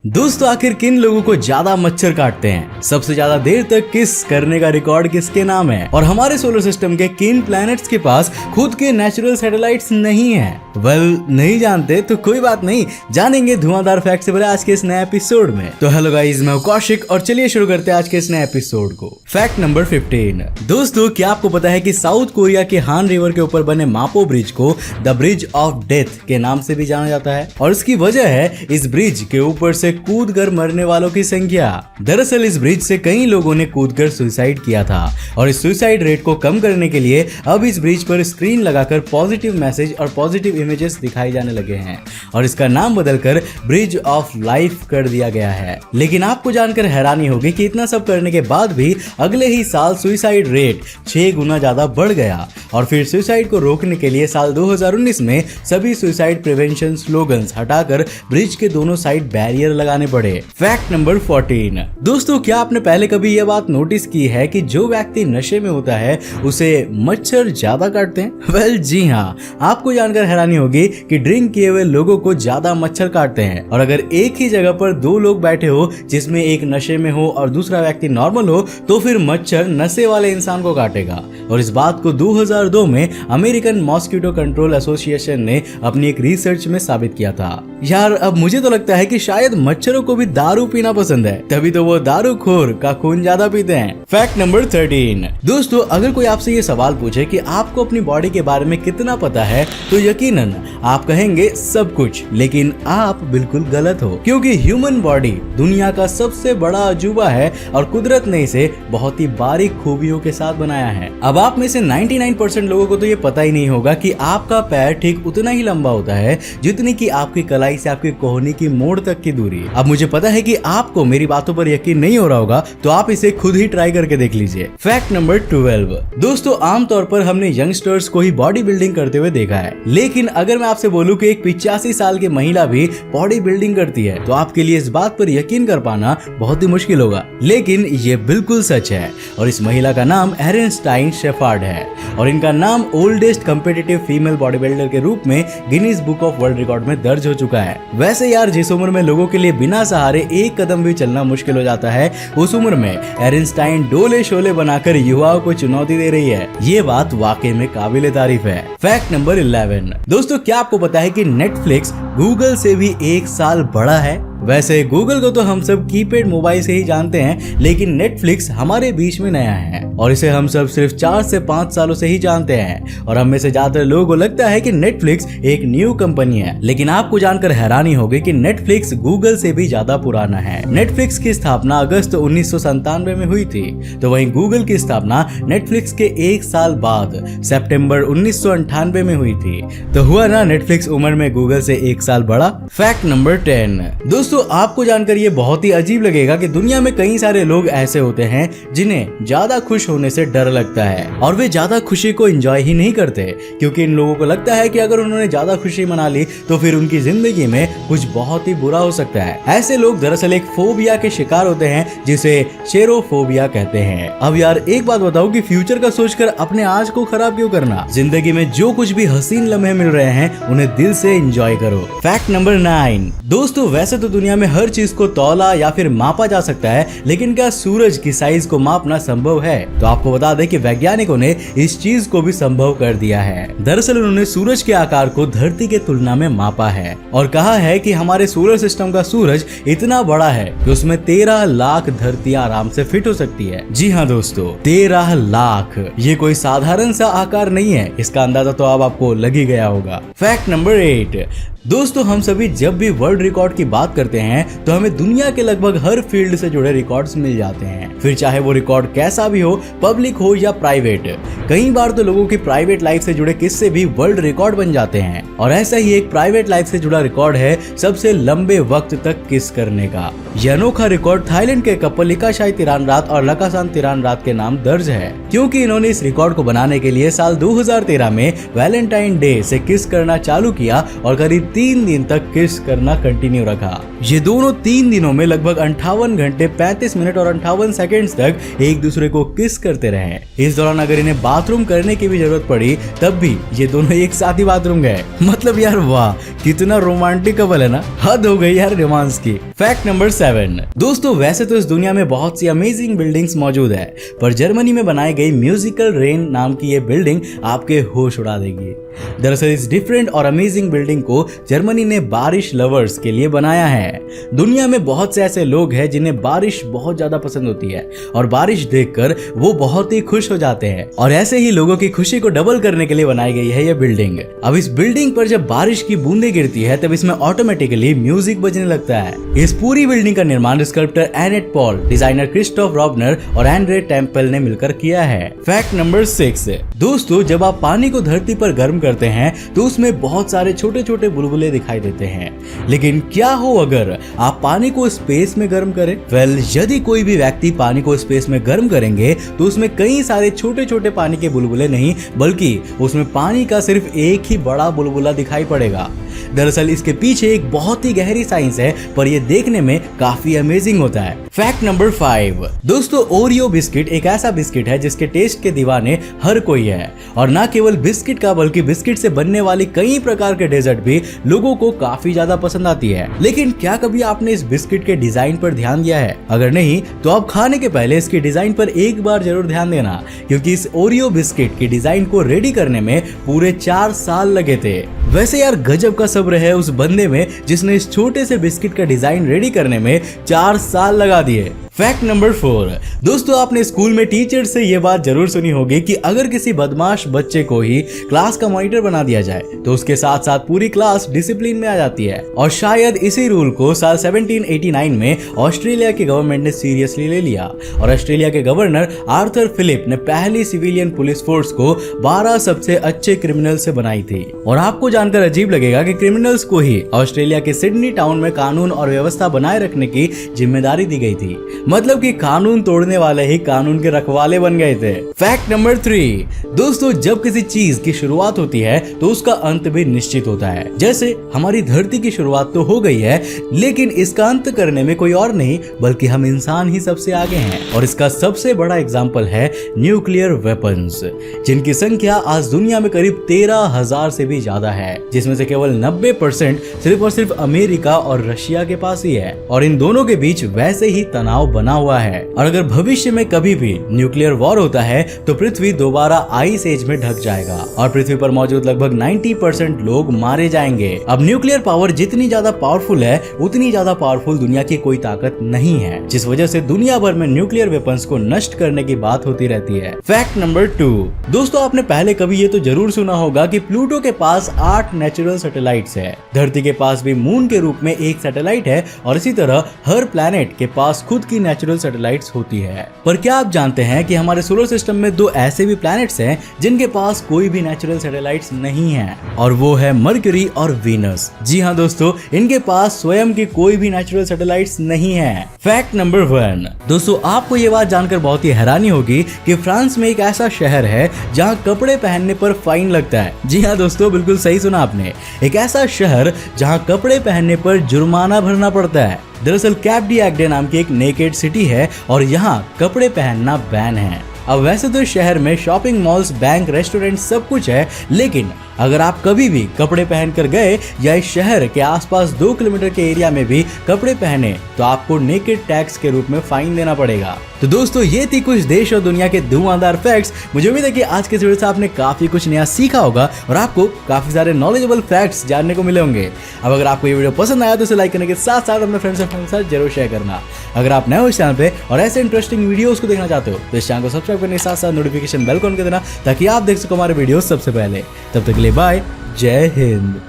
दोस्तों आखिर किन लोगों को ज्यादा मच्छर काटते हैं, सबसे ज्यादा देर तक किस करने का रिकॉर्ड किसके नाम है और हमारे सोलर सिस्टम के किन प्लैनेट्स के पास खुद के नेचुरल सैटेलाइट्स नहीं हैं? नहीं जानते तो कोई बात नहीं, जानेंगे धुआंधार फैक्ट से भरे आज के इस नए एपिसोड में। तो हेलो गाइस, मैं कौशिक और चलिए शुरू करते हैं आज के इस नए एपिसोड को। Fact number 15। दोस्तों क्या आपको पता है कि साउथ कोरिया के हान रिवर के ऊपर बने मापो ब्रिज को द ब्रिज ऑफ डेथ के नाम से भी जाना जाता है और इसकी वजह है इस ब्रिज के ऊपर से कूदकर मरने वालों की संख्या। दरअसल इस ब्रिज से कई लोगों ने कूदकर सुसाइड किया था और इस सुसाइड रेट को कम करने के लिए अब इस ब्रिज पर स्क्रीन लगाकर पॉजिटिव मैसेज और पॉजिटिव इमेजेस दिखाई जाने लगे हैं और इसका नाम बदलकर ब्रिज ऑफ लाइफ कर दिया गया है। लेकिन आपको जानकर हैरानी होगी कि इतना सब करने के बाद भी अगले ही साल सुसाइड रेट 6 गुना ज्यादा बढ़ गया और फिर सुसाइड को रोकने के लिए साल 2019 में सभी सुसाइड प्रिवेंशन स्लोगन्स हटाकर ब्रिज के दोनों साइड बैरियर लगाने पड़े। Fact number 14। दोस्तों क्या आपने पहले कभी यह बात नोटिस की है कि जो व्यक्ति नशे में होता है उसे मच्छर ज्यादा काटते हैं? जी हाँ, आपको जानकर हैरानी होगी कि ड्रिंक किए हुए लोगों को ज्यादा मच्छर काटते हैं और अगर एक ही जगह पर दो लोग बैठे हो जिसमें एक नशे में हो और दूसरा व्यक्ति नॉर्मल हो तो फिर मच्छर नशे वाले इंसान को काटेगा। और इस बात को 2002 में अमेरिकन मॉस्किटो कंट्रोल एसोसिएशन ने अपनी एक रिसर्च में साबित किया था। यार अब मुझे तो लगता है कि शायद मच्छरों को भी दारू पीना पसंद है, तभी तो वो दारू खोर का खून ज्यादा पीते हैं। Fact number 13। दोस्तों अगर कोई आपसे ये सवाल पूछे कि आपको अपनी बॉडी के बारे में कितना पता है तो यकीनन आप कहेंगे सब कुछ, लेकिन आप बिल्कुल गलत हो क्योंकि ह्यूमन बॉडी दुनिया का सबसे बड़ा अजूबा है और कुदरत ने इसे बहुत ही बारीक खूबियों के साथ बनाया है। अब आप में से 99% लोगों को तो ये पता ही नहीं होगा कि आपका पैर ठीक उतना ही लंबा होता है जितनी की आपकी कलाई से आपकी कोहनी की मोड़ तक की दूरी। अब मुझे पता है कि आपको मेरी बातों पर यकीन नहीं हो रहा होगा, तो आप इसे खुद ही ट्राई करके देख लीजिए। Fact number 12। दोस्तों आमतौर पर हमने यंगस्टर्स को ही बॉडी बिल्डिंग करते हुए देखा है, लेकिन अगर मैं आपसे बोलूं कि एक 85 साल की महिला भी बॉडी बिल्डिंग करती है तो आपके लिए इस बात पर यकीन कर पाना बहुत ही मुश्किल होगा, लेकिन ये बिल्कुल सच है। और इस महिला का नाम एरेनस्टाइन शेफर्ड है और इनका नाम oldest competitive female body builder के रूप में Guinness book of world record में दर्ज हो चुका है। वैसे यार जिस उम्र में लोगों के लिए बिना सहारे एक कदम भी चलना मुश्किल हो जाता है, उस उम्र में एरेनस्टाइन डोले शोले बनाकर युवाओं को चुनौती दे रही है। ये बात वाकई में काबिले तारीफ है। Fact number 11। दोस्तों क्या आपको पता है कि नेटफ्लिक्स गूगल से भी 1 साल बड़ा है? वैसे गूगल को तो हम सब कीपैड मोबाइल से ही जानते हैं, लेकिन नेटफ्लिक्स हमारे बीच में नया है और इसे हम सब सिर्फ 4 से 5 सालों से ही जानते हैं और हम में से ज्यादातर लोगों को लगता है कि नेटफ्लिक्स एक न्यू कंपनी है, लेकिन आपको जानकर हैरानी होगी कि नेटफ्लिक्स गूगल से भी ज्यादा पुराना है। नेटफ्लिक्स की स्थापना अगस्त 1997 में हुई थी, तो वहीं गूगल की स्थापना नेटफ्लिक्स के 1 साल बाद सितंबर 1998 में हुई थी। तो हुआ ना नेटफ्लिक्स उम्र में गूगल से 1 साल बड़ा। Fact number 10। दोस्तों आपको जानकर ये बहुत ही अजीब लगेगा कि दुनिया में कई सारे लोग ऐसे होते हैं जिन्हें ज्यादा खुश होने से डर लगता है और वे ज्यादा खुशी को एंजॉय ही नहीं करते क्योंकि इन लोगों को लगता है कि अगर उन्होंने ज्यादा खुशी मना ली तो फिर उनकी जिंदगी में कुछ बहुत ही बुरा हो सकता है। ऐसे लोग दरअसल एक फोबिया के शिकार होते हैं जिसे शेरोफोबिया कहते हैं। अब यार एक बात बताओ कि फ्यूचर का सोचकर अपने आज को खराब क्यों करना? जिंदगी में जो कुछ भी हसीन लम्हे मिल रहे हैं उन्हें दिल से एंजॉय करो। Fact number 9। दोस्तों वैसे तो दुनिया में हर चीज को तौला या फिर मापा जा सकता है, लेकिन क्या सूरज की साइज को मापना संभव है? तो आपको बता दें कि वैज्ञानिकों ने इस चीज को भी संभव कर दिया है। दरअसल उन्होंने सूरज के आकार को धरती के तुलना में मापा है और कहा है कि हमारे सोलर सिस्टम का सूरज इतना बड़ा है कि उसमें 13 लाख धरतियां आराम से फिट हो सकती है। जी हाँ दोस्तों, 13 लाख, ये कोई साधारण सा आकार नहीं है। इसका अंदाजा तो अब आपको लग ही गया होगा। Fact number 8। दोस्तों हम सभी जब भी वर्ल्ड रिकॉर्ड की बात करते हैं तो हमें दुनिया के लगभग हर फील्ड से जुड़े रिकॉर्ड्स मिल जाते हैं, फिर चाहे वो रिकॉर्ड कैसा भी हो, पब्लिक हो या प्राइवेट। कई बार तो लोगों की प्राइवेट लाइफ से जुड़े किस्से भी वर्ल्ड रिकॉर्ड बन जाते हैं और ऐसा ही एक प्राइवेट लाइफ से जुड़ा रिकॉर्ड है सबसे लंबे वक्त तक किस करने का। यह अनोखा रिकॉर्ड थाईलैंड के कपल लिकाशाई तिरानरात और लकासान तिरानरात के नाम दर्ज है क्योंकि इन्होंने इस रिकॉर्ड को बनाने के लिए साल 2013 में वैलेंटाइन डे से किस करना चालू किया और करीब 3 दिन तक किस करना कंटिन्यू रखा। ये दोनों 3 दिनों में लगभग 58 घंटे 35 मिनट और 58 सेकंड्स तक एक दूसरे को किस करते रहे। इस दौरान अगर इन्हें बाथरूम करने की भी जरूरत पड़ी तब भी ये दोनों एक साथ ही बाथरूम गए। मतलब यार वाह, कितना रोमांटिक कपल है ना, हद हो गई यार रोमांस की। Fact number 7। दोस्तों वैसे तो इस दुनिया में बहुत सी अमेजिंग बिल्डिंग्स मौजूद है, पर जर्मनी में बनाई गई म्यूजिकल रेन नाम की ये बिल्डिंग आपके होश उड़ा देगी। दरअसल इस डिफरेंट और अमेजिंग बिल्डिंग को जर्मनी ने बारिश लवर्स के लिए बनाया है। दुनिया में बहुत से ऐसे लोग हैं जिन्हें बारिश बहुत ज्यादा पसंद होती है और बारिश देखकर वो बहुत ही खुश हो जाते हैं, और ऐसे ही लोगों की खुशी को डबल करने के लिए बनाई गई है ये बिल्डिंग। अब इस बिल्डिंग पर जब बारिश की बूंदें गिरती है तब इसमें ऑटोमेटिकली म्यूजिक बजने लगता है। इस पूरी बिल्डिंग का निर्माण sculptor Annette Paul, designer Christoph Robner और एंड्रे टेम्पल ने मिलकर किया है। Fact number 6। दोस्तों जब आप पानी को धरती पर गर्म करते हैं तो उसमें बहुत सारे छोटे छोटे बुलबुले दिखाई देते हैं, लेकिन क्या हो अगर आप पानी को स्पेस में गर्म करें? यदि कोई भी व्यक्ति पानी को स्पेस में गर्म करेंगे तो उसमें कई सारे छोटे छोटे पानी के बुलबुले नहीं, बल्कि उसमें पानी का सिर्फ एक ही बड़ा बुलबुला दिखाई पड़ेगा। दरअसल इसके पीछे एक बहुत ही गहरी साइंस है, पर यह देखने में काफी अमेजिंग होता है। Fact number 5। दोस्तों ओरियो बिस्किट एक ऐसा बिस्किट है जिसके टेस्ट के दीवाने हर कोई है, और न केवल बिस्किट का बल्कि बिस्किट से बनने वाली कई प्रकार के डेजर्ट भी लोगों को काफी ज्यादा पसंद आती है। लेकिन क्या कभी आपने इस बिस्किट के डिजाइन पर ध्यान दिया है? अगर नहीं तो आप खाने के पहले इसके डिजाइन पर एक बार जरूर ध्यान देना, क्योंकि इस ओरियो बिस्किट के डिजाइन को रेडी करने में पूरे 4 साल लगे थे। वैसे यार गजब का सब्र है उस बंदे में जिसने इस छोटे से बिस्किट का डिजाइन रेडी करने में 4 साल लगा दिए। Fact number 4। दोस्तों आपने स्कूल में टीचर से यह बात जरूर सुनी होगी कि अगर किसी बदमाश बच्चे को ही क्लास का मॉनिटर बना दिया जाए तो उसके साथ साथ पूरी क्लास डिसिप्लिन में आ जाती है। और शायद इसी रूल को साल 1789 में ऑस्ट्रेलिया की गवर्नमेंट ने सीरियसली ले लिया, और ऑस्ट्रेलिया के गवर्नर आर्थर फिलिप ने पहली सिविलियन पुलिस फोर्स को 12 सबसे अच्छे क्रिमिनल से बनाई थी। और आपको जानकर अजीब लगेगा कि क्रिमिनल्स को ही ऑस्ट्रेलिया के सिडनी टाउन में कानून और व्यवस्था बनाए रखने की जिम्मेदारी दी गई थी। मतलब कि कानून तोड़ने वाले ही कानून के रखवाले बन गए थे। Fact number 3। दोस्तों जब किसी चीज की शुरुआत होती है तो उसका अंत भी निश्चित होता है। जैसे हमारी धरती की शुरुआत तो हो गई है, लेकिन इसका अंत करने में कोई और नहीं बल्कि हम इंसान ही सबसे आगे हैं। और इसका सबसे बड़ा एग्जाम्पल है न्यूक्लियर वेपन्स, जिनकी संख्या आज दुनिया में करीब 13,000 से भी ज्यादा है, जिसमें से केवल 90% सिर्फ और सिर्फ अमेरिका और रशिया के पास ही है। और इन दोनों के बीच वैसे ही तनाव बना हुआ है, और अगर भविष्य में कभी भी न्यूक्लियर वॉर होता है तो पृथ्वी दोबारा आइस एज में ढक जाएगा और पृथ्वी पर मौजूद लगभग 90% लोग मारे जाएंगे। अब न्यूक्लियर पावर जितनी ज्यादा पावरफुल है उतनी ज्यादा पावरफुल दुनिया की कोई ताकत नहीं है, जिस वजह से दुनिया भर में न्यूक्लियर वेपन्स को नष्ट करने की बात होती रहती है। Fact number 2। दोस्तों आपने पहले कभी ये तो जरूर सुना होगा कि प्लूटो के पास 8 नेचुरल सैटेलाइट्स है। धरती के पास भी मून के रूप में एक सैटेलाइट है, और इसी तरह हर प्लैनेट के पास खुद की नेचुरल सैटेलाइट्स होती है। पर क्या आप जानते हैं कि हमारे सोलर सिस्टम में 2 ऐसे भी प्लैनेट्स हैं जिनके पास कोई भी नेचुरल सैटेलाइट्स नहीं है, और वो है मरकरी और वीनस। जी हाँ दोस्तों, इनके पास स्वयं की कोई भी नेचुरल सैटेलाइट्स नहीं है। Fact number 1। दोस्तों आपको ये बात जानकर बहुत ही हैरानी होगी कि फ्रांस में एक ऐसा शहर है जहां कपड़े पहनने पर फाइन लगता है। जी हाँ दोस्तों, बिल्कुल सही सुना आपने, एक ऐसा शहर जहां कपड़े पहनने पर जुर्माना भरना पड़ता है। दरअसल कैप डी एग्डे नाम की एक नेकेड सिटी है और यहाँ कपड़े पहनना बैन है। अब वैसे तो शहर में शॉपिंग मॉल्स, बैंक, रेस्टोरेंट सब कुछ है, लेकिन अगर आप कभी भी कपड़े पहनकर गए या इस शहर के आसपास 2 किलोमीटर के एरिया में भी कपड़े पहने तो आपको नेकेड टैक्स के रूप में फाइन देना पड़ेगा। तो दोस्तों ये थी कुछ देश और दुनिया के धुआंधार फैक्ट्स। मुझे उम्मीद है कि आज के वीडियो से आपने काफी कुछ नया सीखा होगा और आपको काफी सारे नॉलेजेबल फैक्ट्स जानने को मिले होंगे। अब अगर आपको ये वीडियो पसंद आया तो इसे लाइक करने के साथ साथ अपने फ्रेंड्स के साथ जरूर शेयर करना। अगर आप नए हो इस चैनल पे और ऐसे इंटरेस्टिंग वीडियोस को देखना चाहते हो तो इस चैनल को सब्सक्राइब करने के साथ साथ नोटिफिकेशन बेल को ऑन कर देना ताकि आप देख सको हमारे वीडियो सबसे पहले। तब तक के लिए बाय, जय हिंद।